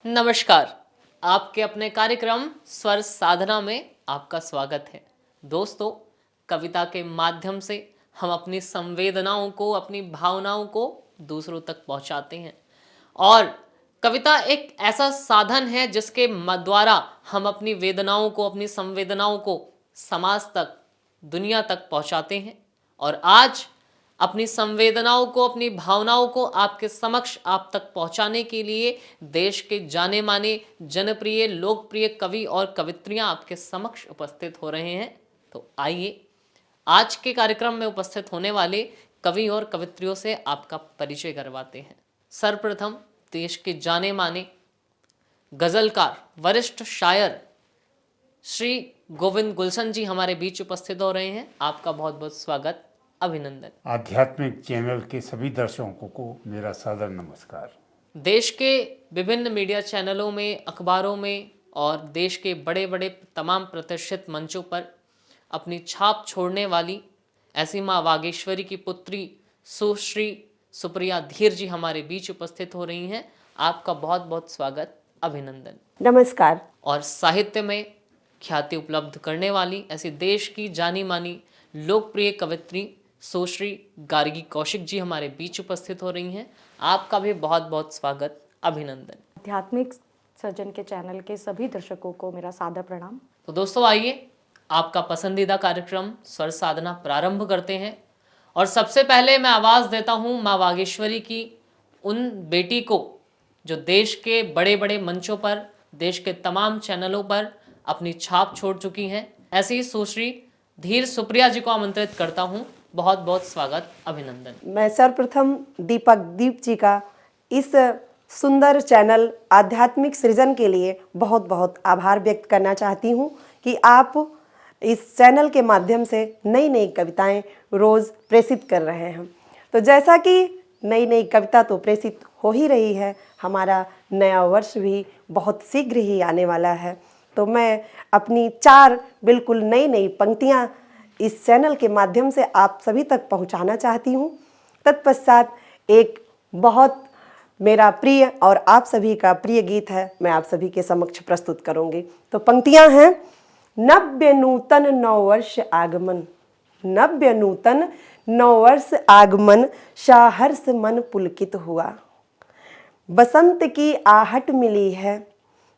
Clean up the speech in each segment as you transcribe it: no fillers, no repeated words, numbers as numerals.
नमस्कार। आपके अपने कार्यक्रम स्वर साधना में आपका स्वागत है। दोस्तों, कविता के माध्यम से हम अपनी संवेदनाओं को, अपनी भावनाओं को दूसरों तक पहुंचाते हैं और कविता एक ऐसा साधन है जिसके द्वारा हम अपनी वेदनाओं को, अपनी संवेदनाओं को समाज तक, दुनिया तक पहुंचाते हैं। और आज अपनी संवेदनाओं को, अपनी भावनाओं को आपके समक्ष, आप तक पहुंचाने के लिए देश के जाने माने, जनप्रिय, लोकप्रिय कवि और कवित्रियां आपके समक्ष उपस्थित हो रहे हैं। तो आइए आज के कार्यक्रम में उपस्थित होने वाले कवि और कवित्रियों से आपका परिचय करवाते हैं। सर्वप्रथम देश के जाने माने गजलकार, वरिष्ठ शायर श्री गोविंद गुलशन जी हमारे बीच उपस्थित हो रहे हैं। आपका बहुत बहुत स्वागत, अभिनंदन। आध्यात्मिक चैनल के सभी दर्शकों को मेरा सादर नमस्कार। देश के विभिन्न मीडिया चैनलों में, अखबारों में और देश के बड़े बड़े तमाम प्रतिष्ठित मंचों पर अपनी छाप छोड़ने वाली ऐसी माँ वागेश्वरी की पुत्री सुश्री सुप्रिया धीर जी हमारे बीच उपस्थित हो रही हैं। आपका बहुत बहुत स्वागत, अभिनंदन। नमस्कार। और साहित्य में ख्याति उपलब्ध करने वाली ऐसी देश की जानी मानी लोकप्रिय कवित्री सुश्री गार्गी कौशिक जी हमारे बीच उपस्थित हो रही हैं। आपका भी बहुत बहुत स्वागत, अभिनंदन। आध्यात्मिक सृजन के चैनल के सभी दर्शकों को मेरा सादर प्रणाम। तो दोस्तों, आइए आपका पसंदीदा कार्यक्रम स्वर साधना प्रारंभ करते हैं। और सबसे पहले मैं आवाज़ देता हूँ माँ वागेश्वरी की उन बेटी को जो देश के बड़े बड़े मंचों पर, देश के तमाम चैनलों पर अपनी छाप छोड़ चुकी हैं। ऐसी ही सुश्री धीर सुप्रिया जी को आमंत्रित करता हूँ। बहुत बहुत स्वागत, अभिनंदन। मैं सर्वप्रथम दीप जी का इस सुंदर चैनल आध्यात्मिक सृजन के लिए बहुत बहुत आभार व्यक्त करना चाहती हूँ कि आप इस चैनल के माध्यम से नई नई कविताएं रोज़ प्रेषित कर रहे हैं। तो जैसा कि नई नई कविता तो प्रेषित हो ही रही है, हमारा नया वर्ष भी बहुत शीघ्र ही आने वाला है। तो मैं अपनी 4 बिल्कुल नई नई पंक्तियाँ इस चैनल के माध्यम से आप सभी तक पहुंचाना चाहती हूं। तत्पश्चात एक बहुत मेरा प्रिय और आप सभी का प्रिय गीत है, मैं आप सभी के समक्ष प्रस्तुत करूंगी। तो पंक्तियां हैं। नव्य नूतन नववर्ष आगमन, नव्य नूतन नववर्ष आगमन, साहर्ष मन पुलकित हुआ। बसंत की आहट मिली है,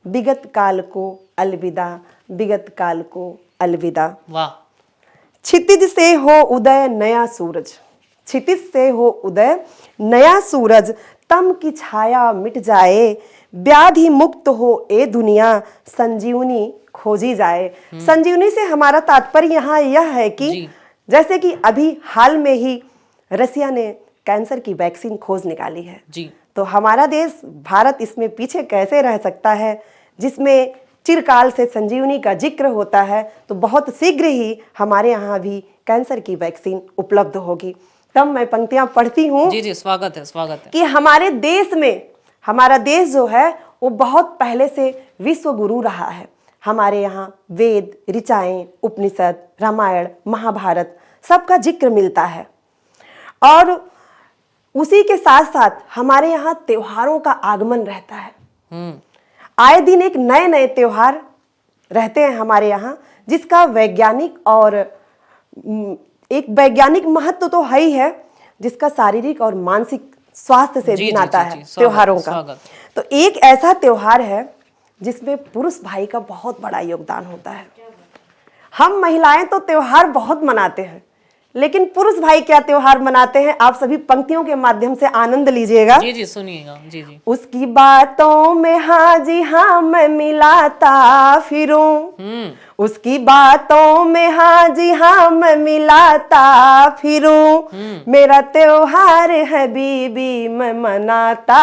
विगत काल को अलविदा, विगत काल को अलविदा। वाह। क्षितिज से हो उदय नया सूरज, क्षितिज से हो उदय नया सूरज, तम की छाया मिट जाए, व्याधि मुक्त हो ए दुनिया, संजीवनी खोजी जाए। संजीवनी से हमारा तात्पर्य यहाँ यह है कि जैसे कि अभी हाल में ही रसिया ने कैंसर की वैक्सीन खोज निकाली है जी। तो हमारा देश भारत इसमें पीछे कैसे रह सकता है, जिसमें चिरकाल से संजीवनी का जिक्र होता है। तो बहुत शीघ्र ही हमारे यहाँ भी कैंसर की वैक्सीन उपलब्ध होगी। तब मैं पंक्तियां पढ़ती हूँ। जी जी, स्वागत है, स्वागत है। कि हमारे देश में, हमारा देश जो है वो बहुत पहले से विश्व गुरु रहा है। हमारे यहाँ वेद, ऋचाएं, उपनिषद, रामायण, महाभारत सबका जिक्र मिलता है। और उसी के साथ साथ हमारे यहाँ त्योहारों का आगमन रहता है। आए दिन एक नए नए त्योहार रहते हैं हमारे यहाँ, जिसका वैज्ञानिक और एक वैज्ञानिक महत्व तो है ही है, जिसका शारीरिक और मानसिक स्वास्थ्य से भी नाता है त्योहारों का। तो एक ऐसा त्योहार है जिसमें पुरुष भाई का बहुत बड़ा योगदान होता है। हम महिलाएं तो त्योहार बहुत मनाते हैं, लेकिन पुरुष भाई क्या त्योहार मनाते हैं, आप सभी पंक्तियों के माध्यम से आनंद लीजिएगा। जी जी, सुनिएगा। जी जी। उसकी बातों में हाँ जी हाँ मैं मिलाता फिरूं, उसकी बातों में हाँ जी हाँ मैं मिलाता फिरूं, मेरा त्योहार है बीबी मैं मनाता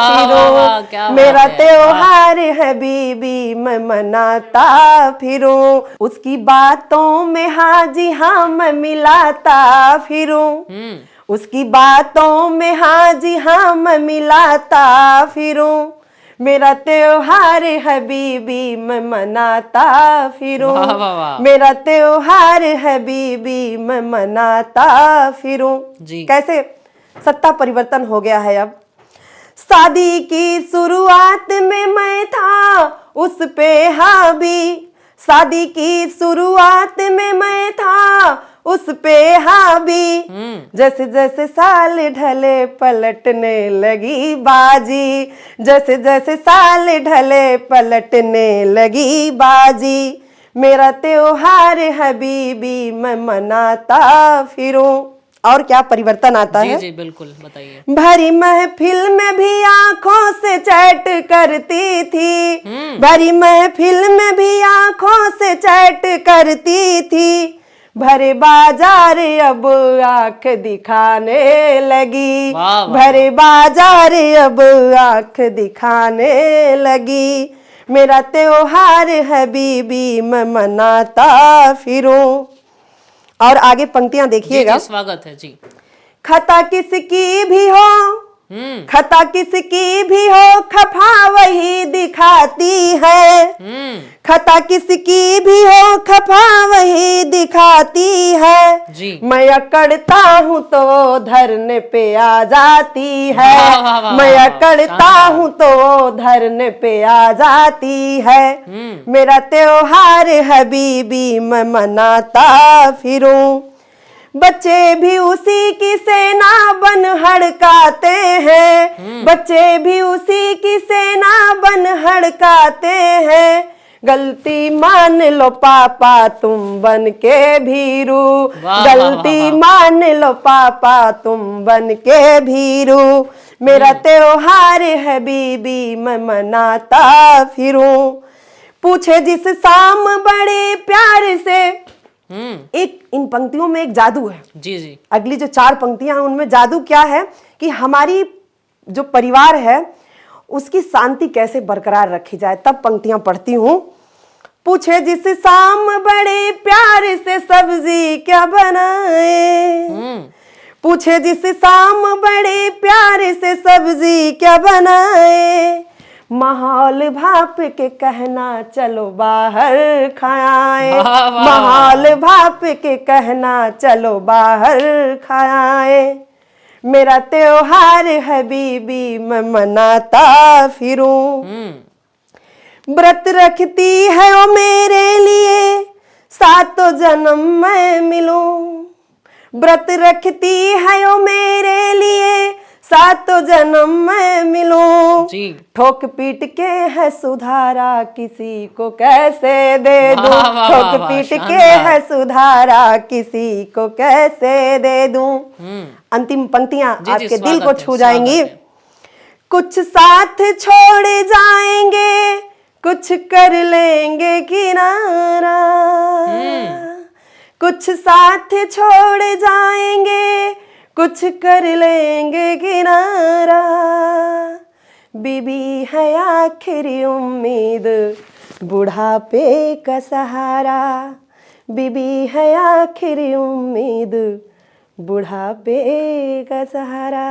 फिरूं, मेरा त्योहार है बीबी मैं मनाता फिरूं, उसकी बातों में हाँ जी हाँ मैं मिलाता फिरूं, उसकी बातों में हाँ जी हाँ मैं मिलाता फिरूं, मेरा त्योहार है बीबी मैं मनाता फिरूं, मेरा त्योहार है बीबी मैं मनाता फिरूं। कैसे सत्ता परिवर्तन हो गया है अब। शादी की शुरुआत में मैं उस पे हावी, शादी की शुरुआत में मैं था उस पे हावी, जैसे जैसे साल ढले पलटने लगी बाजी, जैसे जैसे साल ढले पलटने लगी बाजी, मेरा त्योहार हबीबी मैं मनाता फिरूं। और क्या परिवर्तन आता जी है। जी बिल्कुल, बताइए। भरी महफिल में भी आंखों से चैट करती थी, भरी महफिल में भी आंखों से चैट करती थी, भरे बाजार अब आंख दिखाने लगी, वाह, वाह, भरे बाजार अब आंख दिखाने लगी, मेरा त्योहार हबीबी मैं मनाता फिरूं। और आगे पंक्तियां जी देखिएगा। जी स्वागत है जी। खता किसकी भी हो, खता किसकी भी हो, खफा वही दिखाती है, खता किसकी भी हो, खफा वही दिखाती है, जी। मैं अकड़ता हूँ तो धरने पे आ जाती है, वाह, वाह, वाह, मैं वाह, अकड़ता शानदार। हूँ तो धरने पे आ जाती है, मेरा त्योहार हबीबी मैं मनाता फिरूं। बच्चे भी उसी की सेना बन हड़काते हैं, बच्चे भी उसी की सेना बन हड़काते हैं, गलती मान लो पापा तुम बन के भीरू, वाह, गलती वाह, वाह। मान लो पापा तुम बन के भीरू, मेरा त्योहार है बीबी मैं मनाता फिरूं। पूछे जिस शाम बड़े प्यार से, एक इन पंक्तियों में एक जादू है। जी जी अगली जो 4 पंक्तियां हैं उनमें जादू क्या है कि हमारी जो परिवार है उसकी शांति कैसे बरकरार रखी जाए। तब पंक्तियां पढ़ती हूं। पूछे जिस शाम बड़े प्यार से सब्जी क्या बनाए, पूछे जिस शाम बड़े प्यार से सब्जी क्या बनाए, माहौल भाप के कहना चलो बाहर खाए, वाह, वाह, वाह। माहौल भाप के कहना चलो बाहर खाए, मेरा त्योहार है बीबी मैं मनाता फिरूं। व्रत रखती है ओ मेरे लिए सातों जन्म मैं मिलूं, व्रत रखती है ओ मेरे लिए सातों जन्म मैं मिलूं, जी। ठोक पीट के है सुधारा किसी को कैसे दे दूं, वाह, वाह, वाह, ठोक वाह, पीट के शानदार। है सुधारा किसी को कैसे दे दूं। अंतिम पंक्तियां जी, आपके दिल स्वागत को है, छू स्वागत जाएंगी। है। कुछ साथ छोड़ जाएंगे कुछ कर लेंगे किनारा, कुछ साथ छोड़ जाएंगे कुछ कर लेंगे किनारा, बीबी है आखिरी उम्मीद बुढ़ापे का सहारा, बीबी है आखिरी उम्मीद बुढ़ापे का सहारा।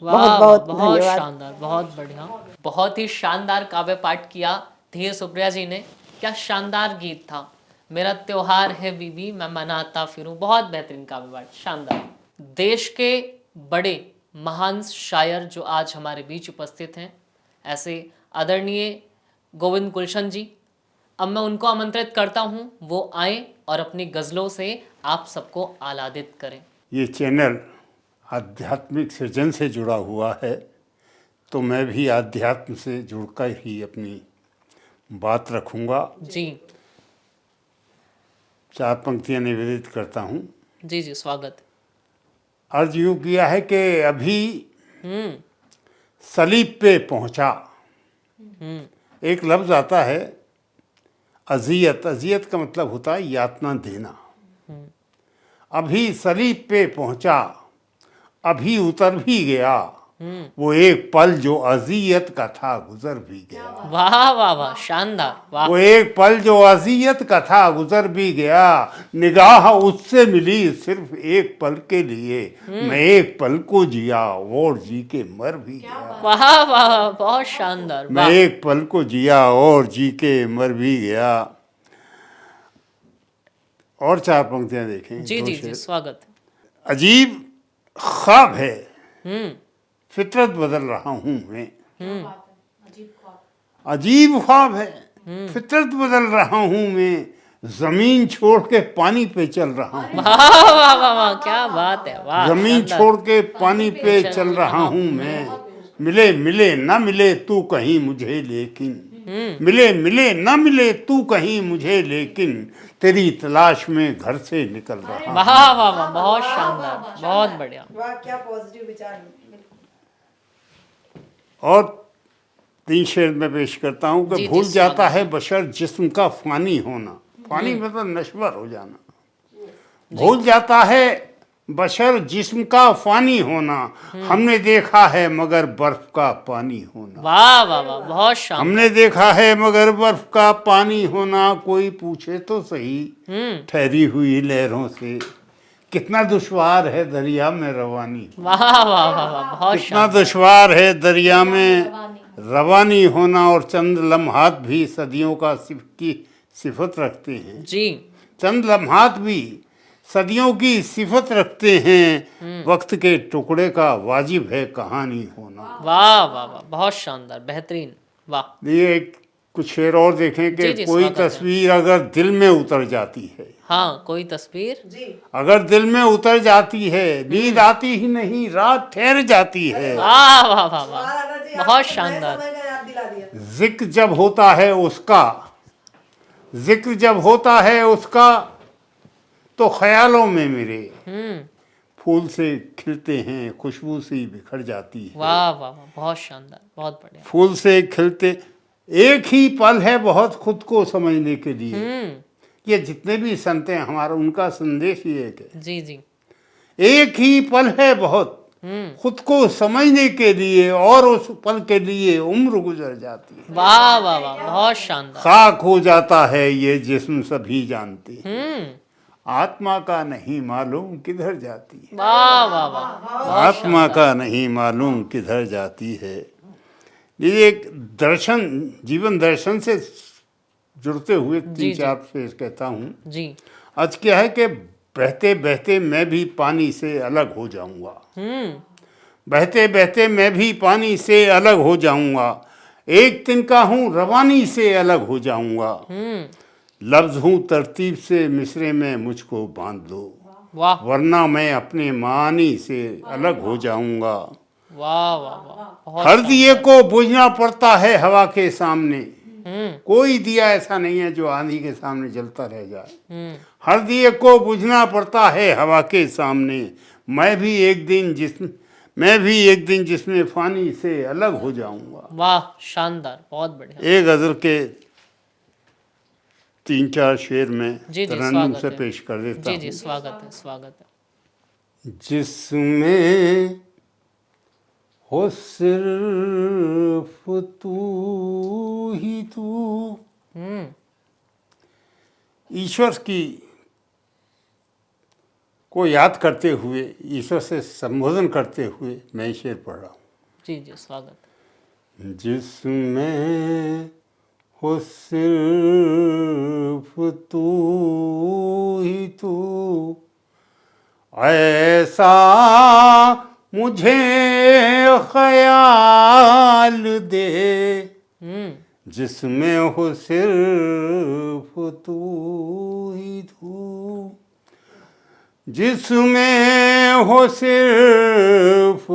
वाह, बहुत बहुत बहुत धन्यवाद। शानदार, बहुत बढ़िया, बहुत ही शानदार काव्य पाठ किया धीर सुप्रिया जी ने। क्या शानदार गीत था। मेरा त्योहार है बीबी मैं मनाता फिरूं। बहुत बेहतरीन काव्य पाठ, शानदार। देश के बड़े महान शायर जो आज हमारे बीच उपस्थित हैं, ऐसे आदरणीय गोविंद गुलशन जी, अब मैं उनको आमंत्रित करता हूं वो आए और अपनी गजलों से आप सबको आह्लादित करें। ये चैनल आध्यात्मिक सृजन से जुड़ा हुआ है, तो मैं भी आध्यात्म से जुड़कर ही अपनी बात रखूंगा। जी 4 पंक्तियां निवेदित करता हूं। जी जी स्वागत। अर्ज यूं किया है कि अभी सलीब पे पहुंचा। एक लफ्ज आता है अजियत, अजियत का मतलब होता है यातना देना। अभी सलीब पे पहुंचा, अभी उतर भी गया, वो एक पल जो अजियत का था गुजर भी गया। वाह वाह वाह, शानदार, वाह। वो एक पल जो अजियत का था गुजर भी गया, निगाह उससे मिली सिर्फ एक पल के लिए, मैं एक पल को जिया और जी के मर भी गया। वाह वाह वाह, बहुत शानदार, मैं वाह। एक पल को जिया और जी के मर भी गया। और 4 पंक्तियां देखें। जी 2 जी शेर। जी स्वागत। अजीब ख्वाब है फितरत बदल रहा हूं मैं। अजीब ख्वाब है फितरत बदल रहा हूँ मैं, जमीन छोड़ के पानी पे चल रहा हूँ। वाह वाह वाह वाह, क्या बात है, वाह जमीन शानदार। छोड़ के पानी पे चल रहा हूँ मैं, मिले मिले ना मिले तू कहीं मुझे लेकिन, मिले मिले ना मिले तू कहीं मुझे लेकिन, तेरी तलाश में घर से निकल रहा हूँ। वाह वाह वाह, बहुत शानदार, बहुत बढ़िया। वाह, क्या पॉजिटिव विचार। और 3 शेर में पेश करता हूँ जी, कि जी, भूल जाता स्वागत है बशर जिस्म का फानी होना। फानी मतलब नश्वर हो जाना। भूल जाता है बशर जिस्म का फानी होना, हमने देखा है मगर बर्फ का पानी होना। वाह वाह वाह, बहुत शानदार। हमने देखा है मगर बर्फ का पानी होना, कोई पूछे तो सही ठहरी हुई लहरों से, कितना दुश्वार है दरिया में रवानी। वाह वाह वाह वाह, बहुत कितना शानदार। दुश्वार है दरिया में रवानी होना, और चंद लम्हात भी सदियों की सिफत रखते हैं। जी, चंद लम्हात भी सदियों की सिफत रखते हैं, वक्त के टुकड़े का वाजिब है कहानी होना। वाह वाह वाह, बहुत शानदार, बेहतरीन, वाह। ये कुछ शेर और देखें कि जी, जी, कोई स्वागत है। तस्वीर अगर दिल में उतर जाती है, हाँ, कोई तस्वीर, अगर दिल में उतर जाती है, नींद आती ही नहीं, रात ठहर जाती है। वाह वाह वाह वाह, बहुत शानदार। जिक्र जब होता है उसका, जिक्र जब होता है उसका, तो ख्यालों में मेरे फूल से खिलते हैं, खुशबू सी बिखर जाती है। वाह वाह वाह, बहुत शानदार, बहुत बढ़िया। फूल से खिलते, एक ही पल है बहुत खुद को समझने के लिए। ये जितने भी संत हैं हमारा, उनका संदेश ही एक है, जी जी, एक ही पल है बहुत खुद को समझने के लिए, और उस पल के लिए उम्र गुजर जाती है। वाह वाह वाह, बहुत शानदार। खाक हो जाता है ये जिस्म सभी जानते हैं, आत्मा का नहीं मालूम किधर जाती है। वाह वाह वाह, आत्मा का नहीं मालूम किधर जाती है। ये एक दर्शन, जीवन दर्शन से जुड़ते हुए जी। 3-4 फेज कहता हूँ। जी, आज क्या है कि बहते बहते मैं भी पानी से अलग हो जाऊंगा, बहते बहते मैं भी पानी से अलग हो जाऊंगा, एक तिनका हूँ रवानी से अलग हो जाऊंगा, लफ्ज हूँ तरतीब से मिसरे में मुझको बांध दो, वाह वरना मैं अपने मानी से अलग हो जाऊंगा। वाह वाह वाह, बहुत हर दिए को बुझना पड़ता है हवा के सामने, कोई दिया ऐसा नहीं है जो आंधी के सामने जलता रह जाए। हर दिए को बुझना पड़ता है हवा के सामने, मैं भी एक दिन जिसमें फानी से अलग हो जाऊंगा। वाह, शानदार, बहुत बढ़िया। एक गजल के 3-4 शेर में जी, जी, तरन्नुम स्वागत से है। पेश कर देता जी हूँ। जी, स्वागत है, स्वागत है। जिसमें हो सिर्फ तू ही तू। ईश्वर को याद करते हुए, ईश्वर से संबोधन करते हुए मैं शेर पढ़ रहा हूँ। जी जी, स्वागत है। जिसमें हो सिर्फ तू ही तू, ऐसा मुझे ख्याल दे, जिसमें हो सिर्फ तू ही तू, जिसमें हो सिर्फ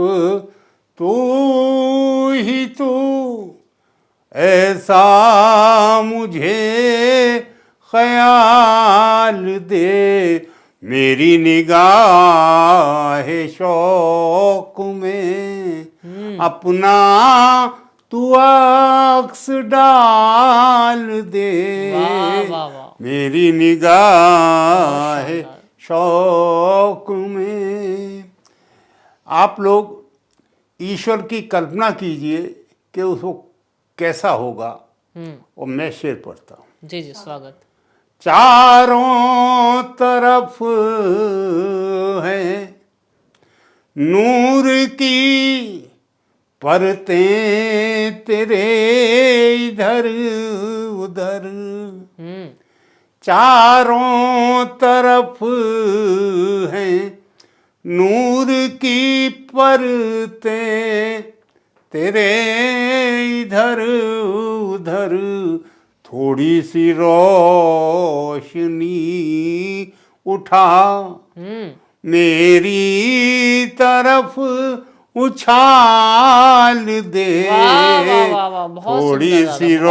तू ही तू, ऐसा मुझे ख्याल दे, मेरी निगाह शौक में अपना तू अक्स डाल दे, वाह वाह वाह, मेरी निगाह शौक में। आप लोग ईश्वर की कल्पना कीजिए कि उसको कैसा होगा, और मैं शेर पढ़ता हूँ। जी जी, स्वागत। चारों तरफ है नूर की परतें तेरे इधर उधर, चारों तरफ हैं नूर की परतें तेरे इधर उधर, थोड़ी सी रोशनी उठा मेरी तरफ उछाल दे। वाह वाह वाह वाह, बहुत थोड़ी सुंदर दादा, सी बहुत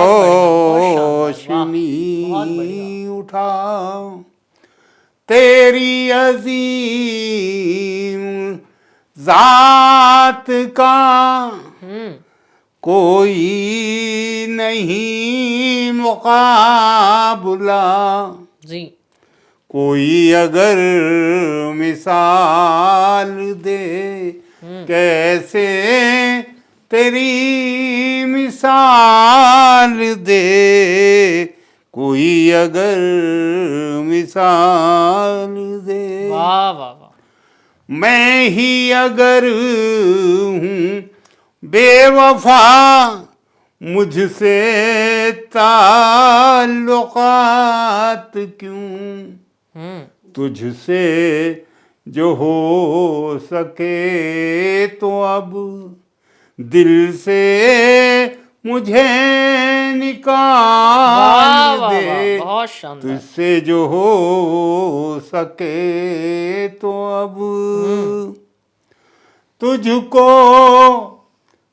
बढ़िया, बहुत शानदार, वाह, रोशनी बहुत बढ़िया। उठा तेरी अजीम जात का कोई नहीं मुकाबला। जी कोई अगर मिसाल दे कैसे तेरी मिसाल दे। कोई अगर मिसाल दे। वाह वाह वाह, मैं ही अगर हूँ बेवफा मुझसे ताल्लुकात क्यों। तुझसे जो हो सके तो अब दिल से मुझे निकाल वाह वाह दे। वाह, बहुत शानदार। तुझसे जो हो सके तो अब तुझको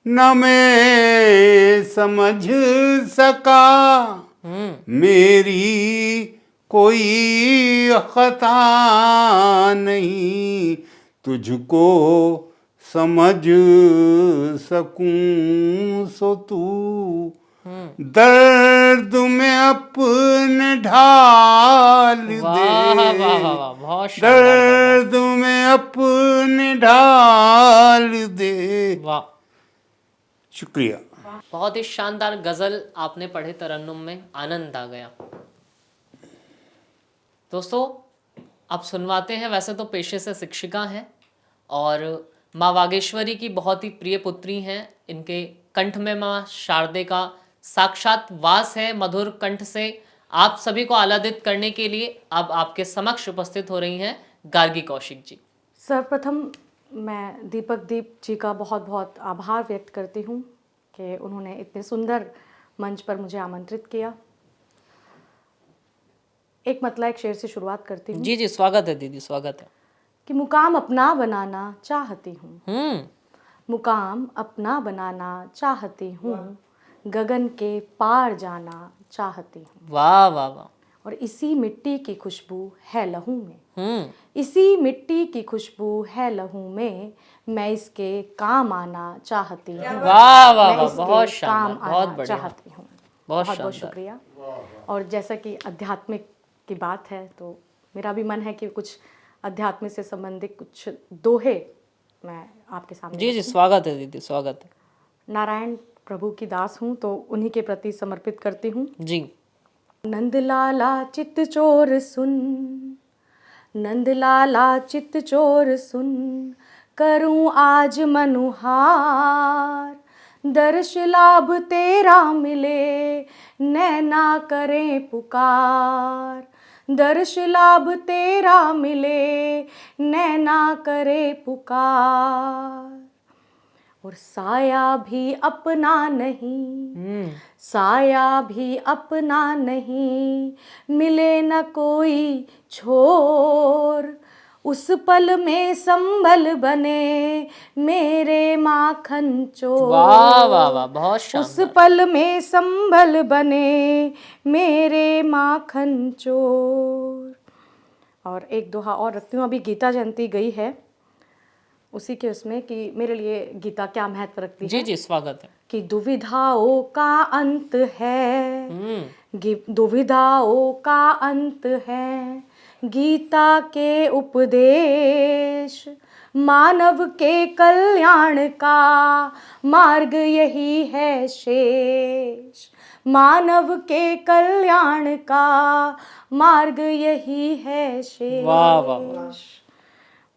न मैं समझ सका मेरी कोई खता नहीं। तुझको समझ सकूं सो तू दर्द में अपने ढाल दे। वाह वाह वाह वाह, बहुत शानदार दादा, दर्द में अपने ढाल दे। वाह। शुक्रिया। बहुत ही शानदार गजल आपने पढ़े तरन्नुम में, आनंद आ गया। दोस्तों अब सुनवाते हैं, वैसे तो पेशे से शिक्षिका हैं और माँ वागेश्वरी की बहुत ही प्रिय पुत्री हैं। इनके कंठ में माँ शारदे का साक्षात वास है। मधुर कंठ से आप सभी को आह्लादित करने के लिए अब आपके समक्ष उपस्थित हो रही हैं गार्गी कौशिक जी। सर्वप्रथम मैं दीपक दीप जी का बहुत बहुत आभार व्यक्त करती हूँ कि उन्होंने इतने सुंदर मंच पर मुझे आमंत्रित किया। एक मतला एक शेर से शुरुआत करती हूँ जी जी, स्वागत है दीदी, स्वागत है। कि मुकाम अपना बनाना चाहती हूँ, मुकाम अपना बनाना चाहती हूँ, गगन के पार जाना चाहती हूँ। वाह वाह वाह। और इसी मिट्टी की खुशबू है लहू में, इसी मिट्टी की खुशबू है लहू में, मैं इसके काम आना चाहती हूँ। वाह वाह मैं वाह, इसके बहुत काम शानदार, बहुत आना बढ़िया, चाहती हूँ। बहुत बहुत बहुत शानदार। शुक्रिया। और जैसा कि आध्यात्मिक की बात है तो मेरा भी मन है कि कुछ अध्यात्म से संबंधित कुछ दोहे मैं आपके सामने जी जी, रखूं। स्वागत है दीदी, स्वागत है। नारायण प्रभु की दास हूँ तो उन्हीं के प्रति समर्पित करती हूँ। जी। नंद लाला चित चोर सुन, नंद लाला चित चोर सुन, करूं आज मनुहार, दर्श लाभ तेरा मिले, नैना करें पुकार, दर्श लाभ तेरा मिले, नैना करे पुकार। और साया भी अपना नहीं, साया भी अपना नहीं, मिले न कोई छोर, उस पल में संभल बने मेरे माखन चोर। वाह वाह वाह, बहुत उस शानदार। पल में संभल बने मेरे माखन चोर। और एक दोहा और रखती हूँ, अभी गीता जयंती गई है, उसी के उसमें कि मेरे लिए गीता क्या महत्व रखती है। जी जी, स्वागत है। कि दुविधाओं का अंत है, दुविधाओं का अंत है, गीता के उपदेश, मानव के कल्याण का मार्ग यही है शेष, मानव के कल्याण का मार्ग यही है शेष। वाह वाह वाह।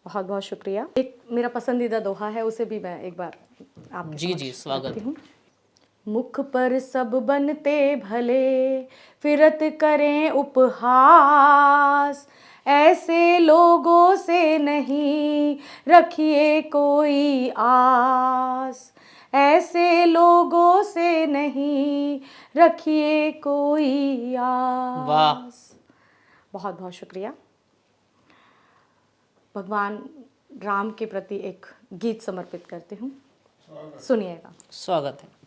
बहुत बहुत शुक्रिया। एक मेरा पसंदीदा दोहा है, उसे भी मैं एक बार आपके जी जी, समक्ष स्वागत रखती है। हूँ। मुख पर सब बनते भले, फिरत करें उपहास, ऐसे लोगों से नहीं रखिए कोई आस, ऐसे लोगों से नहीं रखिए कोई आस। वाह। बहुत बहुत शुक्रिया। भगवान राम के प्रति एक गीत समर्पित करती हूँ, सुनिएगा। स्वागत है।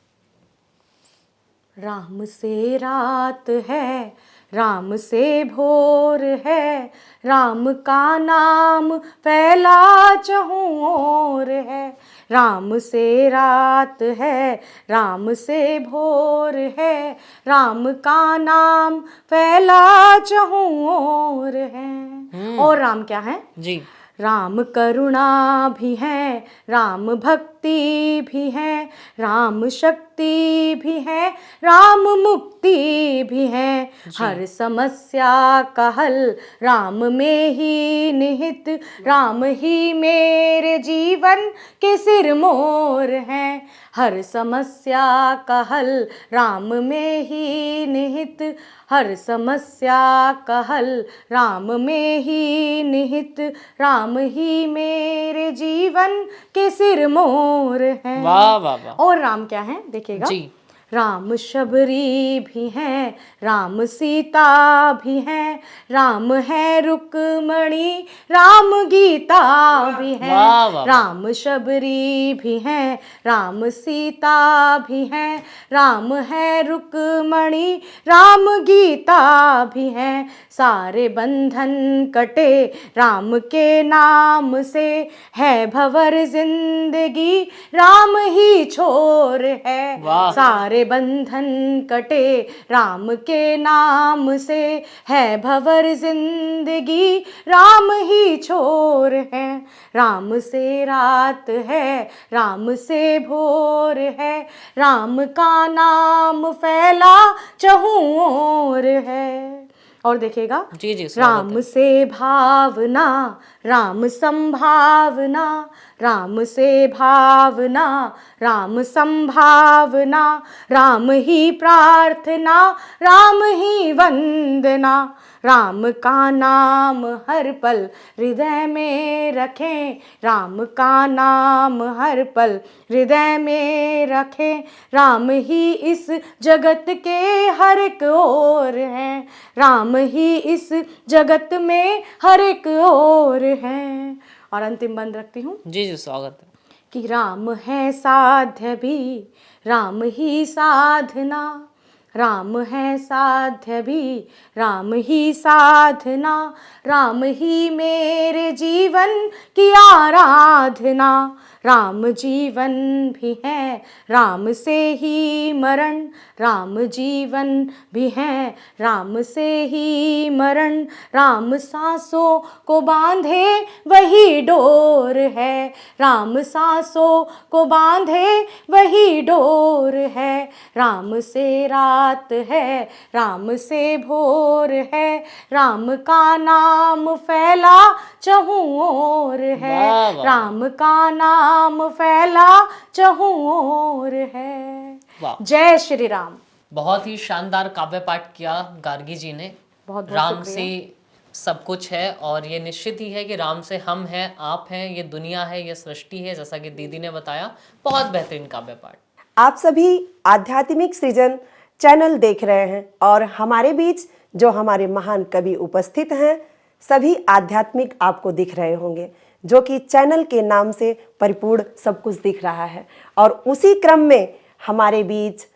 राम से रात है, राम से भोर है, राम का नाम फैला चहुँ ओर है। राम से रात है, राम से भोर है, राम का नाम फैला चहुँ ओर है। और राम क्या है? जी। राम करुणा भी है, राम भक्ति भी है, राम शक्ति भी है, राम मुक्ति भी है। हर समस्या का हल राम में ही निहित, राम ही मेरे जीवन के सिरमौर है। हर समस्या का हल राम में ही निहित, हर समस्या का हल राम में ही निहित, राम ही मेरे जीवन के सिरमौर है। वाह वाह वाह। और राम क्या है देखिएगा जी। राम शबरी भी हैं, राम सीता भी हैं, राम है रुक्मणी, राम गीता भी हैं। वाह, वाह। राम शबरी भी हैं, राम सीता भी हैं, राम है रुक्मणी, राम गीता भी हैं। सारे बंधन कटे राम के नाम से, है भंवर जिंदगी राम ही छोर है। वाह। सारे बंधन कटे राम के नाम से, है भंवर जिंदगी राम ही छोर है। राम से रात है, राम से भोर है, राम का नाम फैला चहुँ ओर है। और देखिएगा जी जी, स्वागत राम है। से भावना, राम संभावना, राम से भावना, राम संभावना, राम ही प्रार्थना, राम ही वंदना। राम का नाम हर पल हृदय में रखें, राम का नाम हर पल हृदय में रखें। राम ही इस जगत के हर एक ओर हैं, राम ही इस जगत में हर एक ओर हैं। और अंतिम बंद रखती हूँ जी जी, स्वागत है। कि राम है साध्य भी, राम ही साधना, राम है साध्य भी, राम ही साधना, राम ही मेरे जीवन की आराधना। राम जीवन भी है, राम से ही मरण, राम जीवन भी है, राम से ही मरण। राम सांसों को बांधे वही डोर है, राम सांसों को बांधे वही डोर है। राम से रात है, राम से भोर है, राम का नाम फैला चहुँ ओर है। वाह, वाह। राम का नाम फैला चहुँ ओर है। वाह। जय श्री राम। बहुत ही शानदार काव्य पाठ किया गार्गी जी ने। बहुत राम शुक्रिया। से सब कुछ है और ये निश्चित ही है कि राम से हम हैं, आप हैं, ये दुनिया है, ये सृष्टि है, जैसा कि दीदी ने बताया। बहुत बेहतरीन काव्य पाठ। आप सभी आध्यात्मिक सृजन चैनल देख रहे हैं और हमारे बीच जो हमारे महान कवि उपस्थित हैं, सभी आध्यात्मिक आपको दिख रहे होंगे, जो कि चैनल के नाम से परिपूर्ण सब कुछ दिख रहा है। और उसी क्रम में हमारे बीच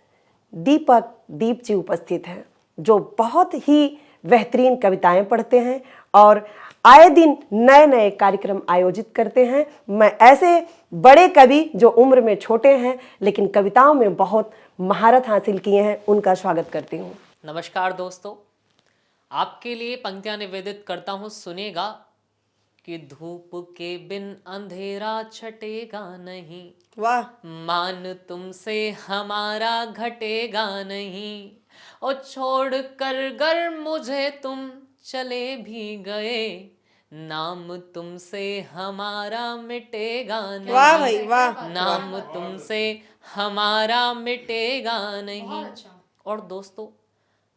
दीप जी उपस्थित हैं, जो बहुत ही बेहतरीन कविताएं पढ़ते हैं और आए दिन नए नए कार्यक्रम आयोजित करते हैं। मैं ऐसे बड़े कवि जो उम्र में छोटे हैं लेकिन कविताओं में बहुत महारत हासिल किए हैं, उनका स्वागत करती हूँ। नमस्कार दोस्तों, आपके लिए पंक्तियां निवेदित करता हूँ, सुनिएगा। कि धूप के बिन अंधेरा छटेगा नहीं, वाह। मान तुमसे हमारा घटेगा नहीं। और छोड़ कर गर मुझे तुम चले भी गए, नाम तुमसे हमारा मिटेगा नहीं। वाह भाई, वाह। नाम तुमसे हमारा मिटेगा नहीं। और दोस्तों,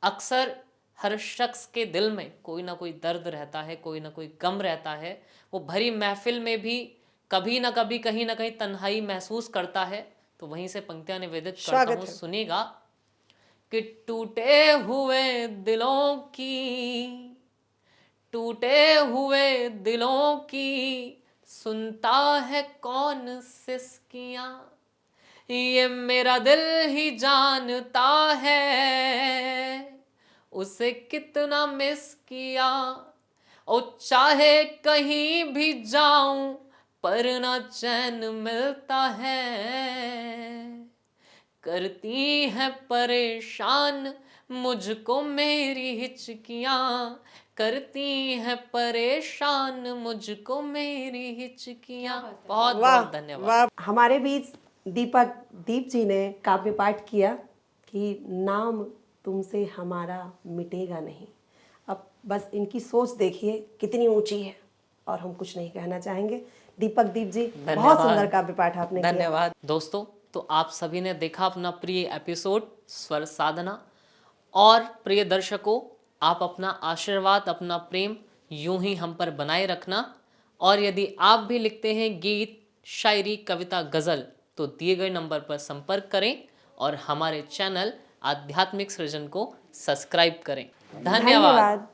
अक्सर हर शख्स के दिल में कोई ना कोई दर्द रहता है, कोई ना कोई गम रहता है। वो भरी महफिल में भी कभी ना कभी, कहीं ना कहीं तन्हाई महसूस करता है। तो वहीं से पंक्तियां निवेदित करता स्वागत हूँ, है। सुनिएगा कि टूटे हुए दिलों की, टूटे हुए दिलों की सुनता है कौन सिसकियां, ये मेरा दिल ही जानता है उसे कितना मिस किया। ओ चाहे कहीं भी जाऊं पर ना चैन मिलता है, करती है परेशान मुझको मेरी हिचकियां, करती है परेशान मुझको मेरी हिचकियां। बहुत वाह बहुत धन्यवाद। वाह। हमारे बीच दीप जी ने काव्य पाठ किया कि नाम तुमसे हमारा मिटेगा नहीं। अब बस इनकी सोच देखिए कितनी ऊंची है, और हम कुछ नहीं कहना चाहेंगे। दीप जी बहुत सुंदर काव्य पाठ आपने किया। धन्यवाद दोस्तों। तो आप सभी ने देखा अपना प्रिय एपिसोड स्वर साधना, और प्रिय दर्शकों, आप अपना आशीर्वाद, अपना प्रेम यूं ही हम पर बनाए रखना। और यदि आप भी लिखते हैं गीत, शायरी, कविता, गजल, तो दिए गए नंबर पर संपर्क करें और हमारे चैनल आध्यात्मिक सृजन को सब्सक्राइब करें। धन्यवाद।